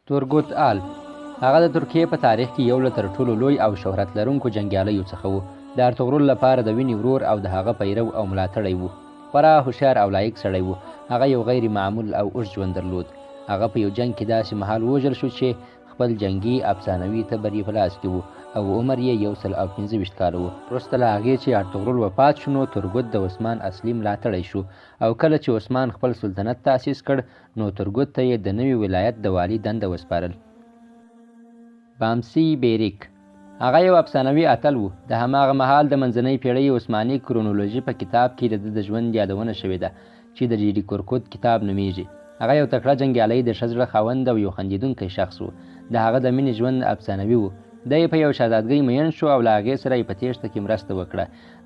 تورګوت آل هغه د ترکیې په تاریخ کې یو له تر ټولو لوی او شهرت لرونکو جنګیالیو څخه و. د ارطغرل لپاره د وینې ورور او د هغه پیرو او ملاتړی و. خورا هوښیار او لایق سړی و. هغه یو غیر معمول او اوږد ژوند درلود. هغه په یو جنګ کې داسې مهال ووژل شو چې خپل جنګي افسانوي تبر یې په لاس کې و او عمر یې 125 کاله و. وروسته له هغې چې ارطغرل وفات شو نو تورګوت د عثمان اصلي ملاتړی شو او کله چې عثمان خپل سلطنت تاسیس کړ نو تورګوت ته یې د نوي ولایت د والي دنده وسپارل. بامسي بیریک هغه یو افسانوي اتل و. د هماغه مهال د منځنۍ پیړۍ عثماني کرونولوژي په کتاب کې د ژوند یادونه شوې ده چې د جیری کورکوت کتاب نومیږي. هغه یو تکړه جنګیالی د ښه زړه خاوند او یو خندېدونکی شخص و. د هغه د مینې ژوند افسانوي و. دی په یو شهزادګۍ مین شو او له هغې سره یې په تېښته کې مرسته وکړه.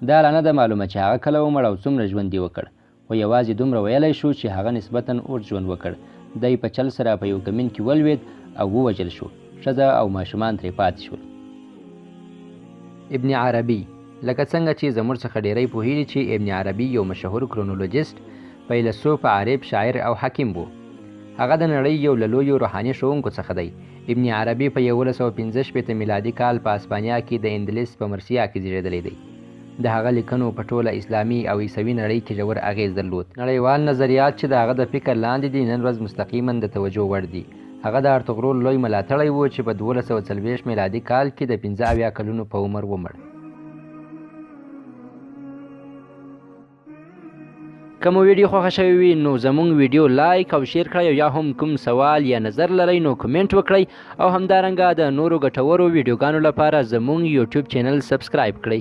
دا لا نه ده معلومه چې هغه کله ومړ او څومره ژوند یې وکړ، خو یوازې دومره ویلی شو چې هغه نسبتاً اوږد ژوند وکړ. دی په چل سره په یو کمین کې ولوېد او ووژل شو. ښځه او ماشومان ترې پاتې شول. ابن عربي لکه څنګه چې زموږ څخه ډیری پوهیږي چې ابن عربي یو مشهور کرونولوژیست، فیلسوف، عارف، شاعر او حکیم و. هغه د نړۍ یو له لویو روحاني ښوونکو څخه دی. ابن عربي په 1165 میلادي کال په اسپانیا کې د اندلس په مرسیا کې زیږېدلی دی. د هغه لیکنو په ټوله اسلامي او عیسوي نړۍ کې ژور اغیز درلود. نړیوال نظریات چې د هغه د فکر لاندې دي نن ورځ مستقیما د توجه وړ دي. هغه د ارطغرل لوی ملاتړی و چې په 1240 میلادي کال کې د 75 کلونو په عمر ومړ. که مو ویډیو خوښه شوې وي نو زموږ ویډیو لایک او شیر کړئ، او یا هم کوم سوال یا نظر لرئ نو کومنټ وکړئ، او همدارنګه د نورو ګټورو ویډیوګانو لپاره زموږ یوټیوب چینل سبسکرایب کړئ.